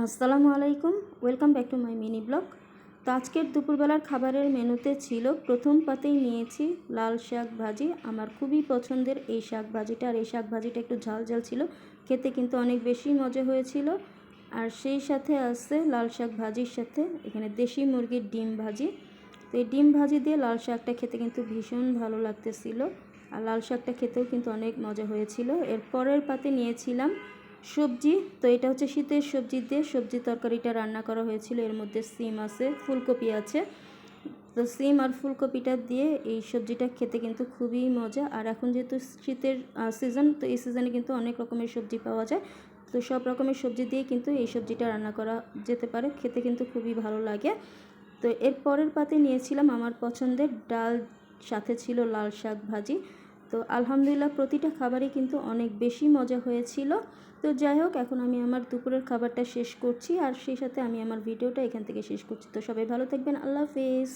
আসসালামু আলাইকুম, welcome back to my mini blog. তো আজকের দুপুরবেলার খাবারের মেনুতে ছিল, প্রথম পাতেই নিয়েছি লাল শাক ভাজি। আমার খুবই পছন্দের এই শাক ভাজিটা, আর এই শাক ভাজিটা একটু ঝাল ঝাল ছিল, খেতে কিন্তু অনেক বেশি মজা হয়েছিল। আর সেই সাথে আছে লাল শাক ভাজির সাথে এখানে দেশি মুরগির ডিম ভাজি। তো এই ডিম ভাজি দিয়ে লাল শাকটা খেতে কিন্তু ভীষণ ভালো লাগতেছিল, আর লাল শাকটা খেতেও কিন্তু অনেক মজা হয়েছিল। এর পরের পাতে নিয়েছিলাম সবজি। তো এটা হচ্ছে শীতের সবজি দিয়ে সবজি তরকারিটা রান্না করা হয়েছিল। এর মধ্যে সিম আছে, ফুলকপি আছে। তো সিম আর ফুলকপিটা দিয়ে এই সবজিটা খেতে কিন্তু খুবই মজা। আর এখন যেহেতু শীতের সিজন, তো এই সিজনে কিন্তু অনেক রকমের সবজি পাওয়া যায়। তো সব রকমের সবজি দিয়ে কিন্তু এই সবজিটা রান্না করা যেতে পারে, খেতে কিন্তু খুবই ভালো লাগে। তো এর পরের পাতে নিয়েছিলাম আমার পছন্দের ডাল, সাথে ছিল লাল শাক ভাজি। তো আলহামদুলিল্লাহ প্রতিটা খাবারই কিন্তু অনেক বেশি মজা হয়েছিল। তো যাই হোক, এখন আমি আমার দুপুরের খাবারটা শেষ করছি, আর সেই সাথে আমি আমার ভিডিওটা এখান থেকে শেষ করছি। তো সবাই ভালো থাকবেন, আল্লাহ হাফেজ।